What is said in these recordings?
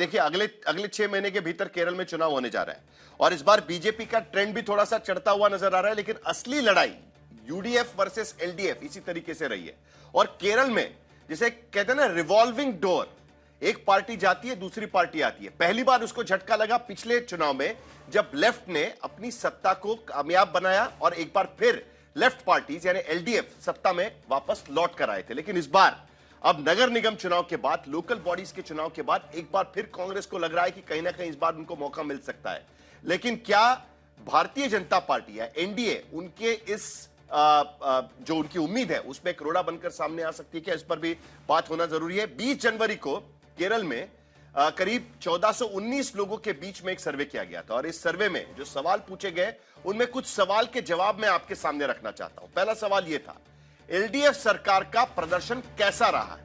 देखिए अगले अगले 6 महीने के भीतर केरल में चुनाव होने जा रहा है और इस बार बीजेपी का ट्रेंड भी थोड़ा सा चढ़ता हुआ नजर आ रहा है, लेकिन असली लड़ाई यूडीएफ वर्सेस एलडीएफ इसी तरीके से रही है। और केरल में जिसे कहते हैं ना रिवॉल्विंग डोर, एक पार्टी जाती है दूसरी पार्टी आती है। पहली बार उसको झटका लगा पिछले चुनाव में जब लेफ्ट ने अपनी सत्ता को कामयाब बनाया और एक बार फिर लेफ्ट पार्टीज यानी एलडीएफ सत्ता में वापस लौट कर आए थे। लेकिन इस बार अब नगर निगम चुनाव के बाद, लोकल बॉडीज के चुनाव के बाद एक बार फिर कांग्रेस को लग रहा है कि कहीं ना कहीं इस बार उनको मौका मिल सकता है। लेकिन क्या भारतीय जनता पार्टी या एनडीए उनके इस जो उनकी उम्मीद है उसमें करोड़ा बनकर सामने आ सकती है? क्या इस पर भी बात होना जरूरी है। 20 जनवरी को केरल में करीब 1419 लोगों के बीच में एक सर्वे किया गया था और इस सर्वे में जो सवाल पूछे गए उनमें कुछ सवाल के जवाब मैं आपके सामने रखना चाहता हूं। पहला सवाल यह था, एलडीएफ सरकार का प्रदर्शन कैसा रहा है?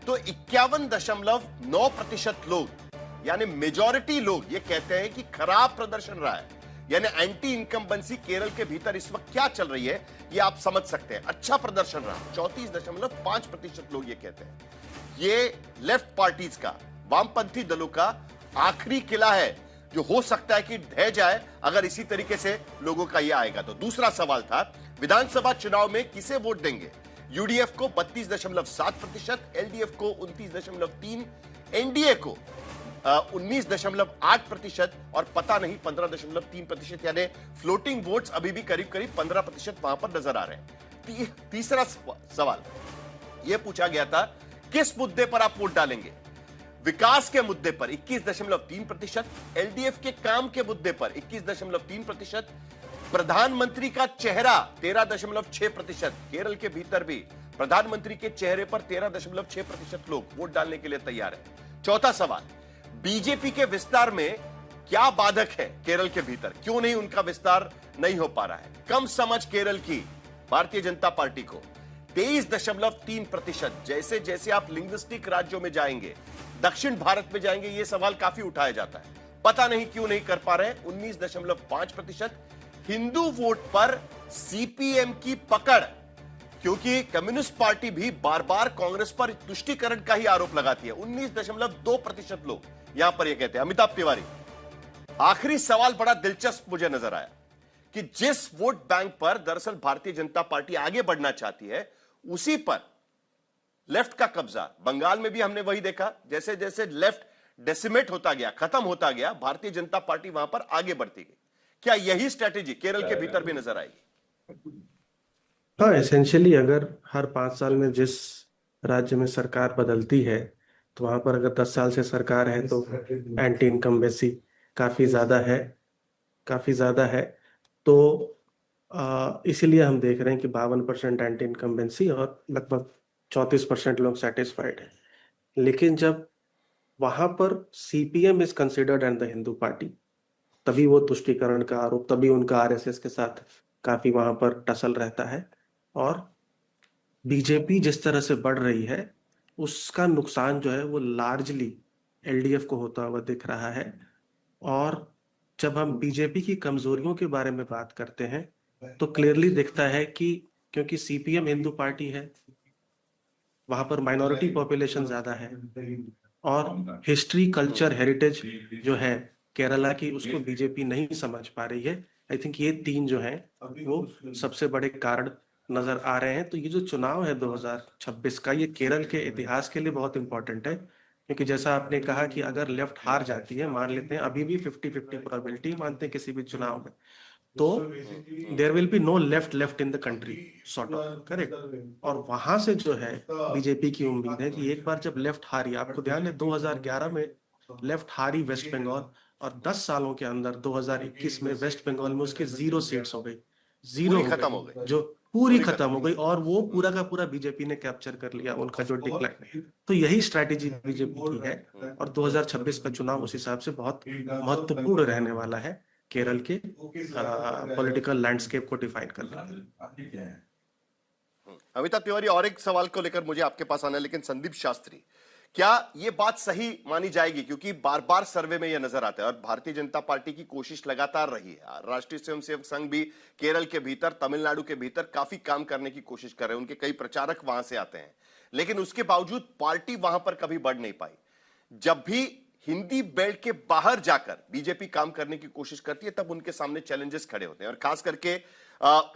तो 51.9% लोग यानी मेजॉरिटी लोग ये कहते हैं कि खराब प्रदर्शन रहा है, यानी एंटी इनकम्बेंसी केरल के भीतर इस वक्त क्या चल रही है ये आप समझ सकते हैं। अच्छा प्रदर्शन रहा 34.5% लोग ये कहते हैं। ये लेफ्ट पार्टीज का, वामपंथी दलों का आखिरी किला है जो हो सकता है कि ढह जाए अगर इसी तरीके से लोगों का यह आएगा तो। दूसरा सवाल था, विधानसभा चुनाव में किसे वोट देंगे? यूडीएफ को 32.7%, एलडीएफ को 29.3%, एनडीए को 19.8% और पता नहीं 15.3%, यानी फ्लोटिंग वोट्स अभी भी करीब करीब 15% वहां पर नजर आ रहे हैं। तीसरा सवाल यह पूछा गया था, किस मुद्दे पर आप वोट डालेंगे? विकास के मुद्दे पर 21.3%, एलडीएफ के काम के मुद्दे पर 21.3%, प्रधानमंत्री का चेहरा 13.6%, केरल के भीतर भी प्रधानमंत्री के चेहरे पर 13.6% लोग वोट डालने के लिए तैयार है। चौथा सवाल, बीजेपी के विस्तार में क्या बाधक है केरल के भीतर? क्यों नहीं उनका विस्तार नहीं हो पा रहा है? कम समझ केरल की भारतीय जनता पार्टी को 23.3%। जैसे जैसे आप लिंग्विस्टिक राज्यों में जाएंगे, दक्षिण भारत में जाएंगे, यह सवाल काफी उठाया जाता है, पता नहीं क्यों नहीं कर पा रहे। 19.5%। हिंदू वोट पर सीपीएम की पकड़, क्योंकि कम्युनिस्ट पार्टी भी बार बार कांग्रेस पर तुष्टीकरण का ही आरोप लगाती है। 19.2% लोग यहां पर यह कहते हैं। अमिताभ तिवारी, आखिरी सवाल बड़ा दिलचस्प मुझे नजर आया कि जिस वोट बैंक पर दरअसल भारतीय जनता पार्टी आगे बढ़ना चाहती है उसी पर लेफ्ट का कब्जा। बंगाल में भी हमने वही देखा, जैसे जैसे लेफ्ट डेसिमेट होता गया, खत्म होता गया, भारतीय जनता पार्टी वहां पर आगे बढ़ती गई। क्या यही स्ट्रेटेजी केरल के भीतर भी नजर आएगी? हाँ, एसेंशियली अगर हर 5 साल में जिस राज्य में सरकार बदलती है तो वहां पर अगर 10 साल से सरकार है तो एंटी इनकम्बेंसी काफी ज्यादा है। तो इसीलिए हम देख रहे हैं कि 52% एंटी इनकम्बेंसी और लगभग 34% लोग सेटिस्फाइड हैं। लेकिन जब वहां पर CPM is considered and the Hindu party, तभी वो तुष्टीकरण का आरोप, तभी उनका आरएसएस के साथ काफी वहां पर टसल रहता है। और बीजेपी जिस तरह से बढ़ रही है उसका नुकसान जो है वो लार्जली एलडीएफ को होता हुआ दिख रहा है। और जब हम बीजेपी की कमजोरियों के बारे में बात करते हैं तो क्लियरली दिखता है कि क्योंकि सीपीएम हिंदू पार्टी है, वहां पर माइनॉरिटी पॉपुलेशन ज्यादा है और हिस्ट्री, कल्चर, हेरिटेज जो है केरला की, उसको बीजेपी नहीं समझ पा रही है। आई थिंक ये 3 जो है वो सबसे बड़े कारण नजर आ रहे हैं। तो ये जो चुनाव है 2026 का, ये केरल के इतिहास के लिए बहुत इंपॉर्टेंट है, क्योंकि जैसा आपने कहा कि अगर लेफ्ट हार जाती है, मान लेते हैं अभी भी 50-50 प्रोबेबिलिटी मानते हैं किसी भी चुनाव में, तो there will be no left in the country, sort of, correct. और वहां से जो है बीजेपी की उम्मीद है कि एक बार जब लेफ्ट हारी, आपको ध्यान है 2011 में लेफ्ट हारी वेस्ट बंगाल, और 10 सालों के अंदर 2021 में वेस्ट बंगाल में उसके 0 सीट्स हो गई, 0 खत्म हो गई, जो पूरी खत्म हो गई, और वो पूरा का पूरा बीजेपी ने कैप्चर कर लिया उनका जो डिक्लाइन। तो यही स्ट्रैटेजी बीजेपी की है और 2026 का चुनाव उस हिसाब से बहुत महत्वपूर्ण रहने वाला है केरल के पॉलिटिकल लैंडस्केप को डिफाइन करने के लिए। अमिताभ तिवारी, और एक सवाल को लेकर मुझे आपके पास आना है, लेकिन संदीप शास्त्री, क्या ये बात सही मानी जाएगी? क्योंकि बार बार सर्वे में यह नजर आता है और भारतीय जनता पार्टी की कोशिश लगातार रही है, राष्ट्रीय स्वयंसेवक संघ भी केरल के भीतर, तमिलनाडु के भीतर काफी काम करने की कोशिश कर रहे हैं, उनके कई प्रचारक वहां से आते हैं, लेकिन उसके बावजूद पार्टी वहां पर कभी बढ़ नहीं पाई। जब भी हिंदी बेल्ट के बाहर जाकर बीजेपी काम करने की कोशिश करती है, तब उनके सामने चैलेंजेस खड़े होते हैं। और खास करके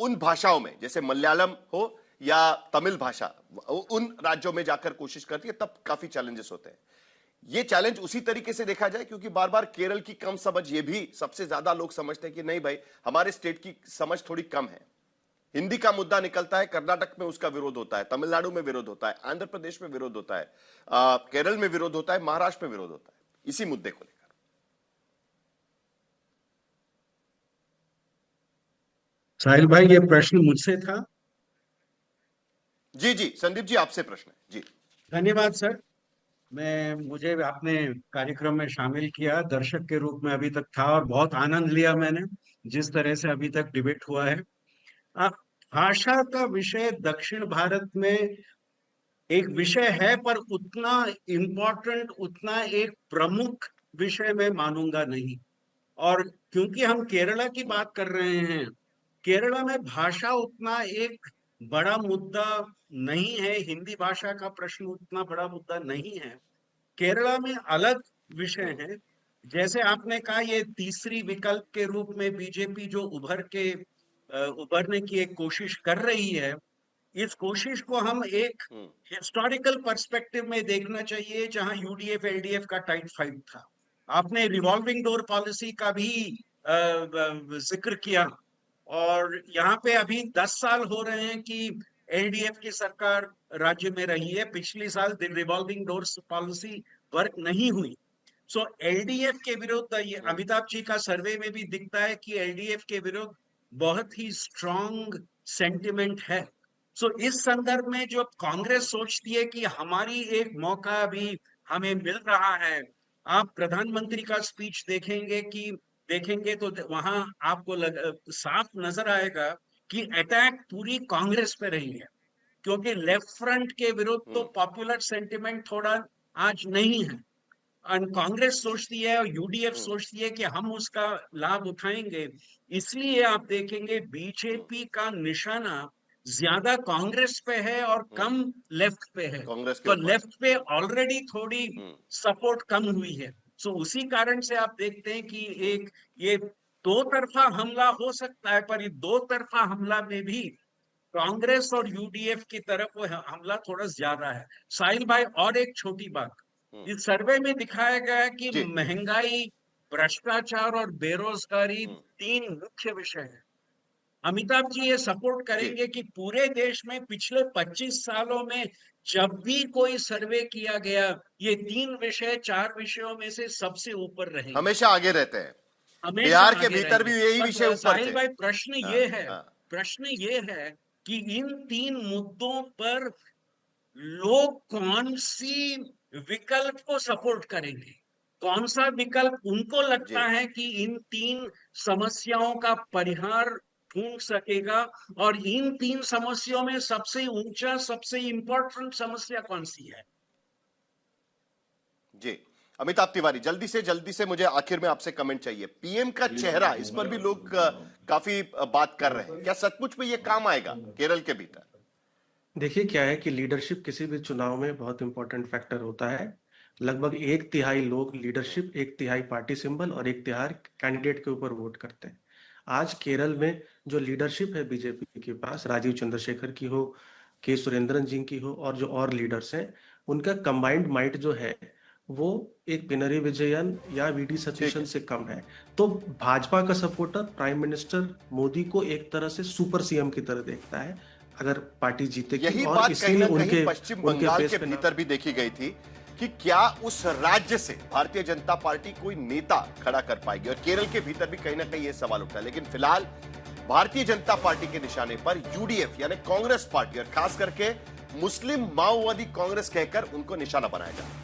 उन भाषाओं में, जैसे मलयालम हो या तमिल भाषा, उन राज्यों में जाकर कोशिश करती है, तब काफी चैलेंजेस होते हैं। ये चैलेंज उसी तरीके से देखा जाए, क्योंकि बार बार केरल की कम समझ, ये भी सबसे ज्यादा लोग समझते हैं कि नहीं भाई, हमारे स्टेट की समझ थोड़ी कम है। हिंदी का मुद्दा निकलता है, कर्नाटक में उसका विरोध होता है, तमिलनाडु में विरोध होता है, आंध्र प्रदेश में विरोध होता है, केरल में विरोध होता है, महाराष्ट्र में विरोध होता है, इसी मुद्दे को लेकर। साहिल भाई, ये प्रश्न मुझसे था। जी जी संदीप जी, आपसे प्रश्न है जी। धन्यवाद सर। मुझे आपने कार्यक्रम में शामिल किया, दर्शक के रूप में अभी तक था और बहुत आनंद लिया मैंने जिस तरह से अभी तक डिबेट हुआ है। भाषा का विषय दक्षिण भारत में एक विषय है, पर उतना इम्पोर्टेंट, उतना एक प्रमुख विषय मैं मानूंगा नहीं। और क्योंकि हम केरला की बात कर रहे हैं, केरला में भाषा उतना एक बड़ा मुद्दा नहीं है, हिंदी भाषा का प्रश्न उतना बड़ा मुद्दा नहीं है। केरला में अलग विषय है। जैसे आपने कहा, ये तीसरी विकल्प के रूप में बीजेपी जो उभरने की एक कोशिश कर रही है, इस कोशिश को हम एक हिस्टोरिकल पर्सपेक्टिव में देखना चाहिए, जहां यूडीएफ एलडीएफ का टाइट फाइट था। आपने रिवॉल्विंग डोर पॉलिसी का भी जिक्र किया, और यहाँ पे अभी 10 साल हो रहे हैं कि एलडीएफ की सरकार राज्य में रही है। पिछले साल रिवॉल्विंग डोर्स पॉलिसी वर्क नहीं हुई। सो एलडीएफ के विरुद्ध, ये अमिताभ जी का सर्वे में भी दिखता है कि एलडीएफ के विरुद्ध बहुत ही स्ट्रॉन्ग सेंटिमेंट है। सो इस संदर्भ में जो कांग्रेस सोचती है कि हमारी एक मौका अभी हमें मिल रहा है, आप प्रधानमंत्री का स्पीच देखेंगे तो वहां आपको साफ नजर आएगा कि अटैक पूरी कांग्रेस पे रही है, क्योंकि लेफ्ट फ्रंट के विरुद्ध तो पॉपुलर सेंटिमेंट थोड़ा आज नहीं है। और कांग्रेस सोचती है और यूडीएफ सोचती है कि हम उसका लाभ उठाएंगे। इसलिए आप देखेंगे बीजेपी का निशाना ज्यादा कांग्रेस पे है और कम लेफ्ट पे है। तो लेफ्ट पे ऑलरेडी थोड़ी सपोर्ट कम हुई है। सो उसी कारण से आप देखते हैं कि ये दो तरफा हमला हो सकता है, पर ये दो तरफा हमला में भी कांग्रेस और यूडीएफ की तरफ वो हमला थोड़ा ज्यादा है। साहिल भाई, और एक छोटी बात, इस सर्वे में दिखाया गया है कि महंगाई, भ्रष्टाचार और बेरोजगारी 3 मुख्य विषय है। अमिताभ जी ये सपोर्ट करेंगे कि पूरे देश में पिछले 25 सालों में जब भी कोई सर्वे किया गया, ये 3 विषय 4 विषयों में से सबसे ऊपर रहे, हमेशा आगे रहते हैं। बिहार के भीतर भी यही विषय ऊपर थे। साहिल भाई, प्रश्न ये है कि इन 3 मुद्दों पर लोग कौन सी विकल्प को सपोर्ट करेंगे, कौन सा विकल्प उनको लगता है कि इन 3 समस्याओं का परिहार ढूंढ सकेगा, और इन 3 समस्याओं में सबसे ऊंचा, सबसे इंपॉर्टेंट समस्या कौन सी है। जी अमिताभ तिवारी, जल्दी से मुझे आखिर में आपसे कमेंट चाहिए। पीएम का चेहरा, इस पर भी लोग काफी बात कर रहे हैं, क्या सचमुच में ये काम आएगा केरल के भीतर? देखिए, क्या है कि लीडरशिप किसी भी चुनाव में बहुत इंपॉर्टेंट फैक्टर होता है। लगभग 1/3 लोग लीडरशिप, 1/3 पार्टी सिंबल और 1/3 कैंडिडेट के ऊपर वोट करते हैं। आज केरल में जो लीडरशिप है बीजेपी के पास, राजीव चंद्रशेखर की हो, के सुरेंद्रन जी की हो, और जो और लीडर्स हैं, उनका कंबाइंड माइट जो है वो एक पिनरी विजयन या वीडी सतीशन से कम है। तो भाजपा का सपोर्टर प्राइम मिनिस्टर मोदी को एक तरह से सुपर सीएम की तरह देखता है अगर पार्टी जीतेगी। यही बात कहीं ना कहीं पश्चिम बंगाल के भीतर भी देखी गई थी कि क्या उस राज्य से भारतीय जनता पार्टी कोई नेता खड़ा कर पाएगी, और केरल के भीतर भी कहीं ना कहीं यह सवाल उठा है। लेकिन फिलहाल भारतीय जनता पार्टी के निशाने पर यूडीएफ यानी कांग्रेस पार्टी, और खास करके मुस्लिम माओवादी कांग्रेस कहकर उनको निशाना बनाया जाए।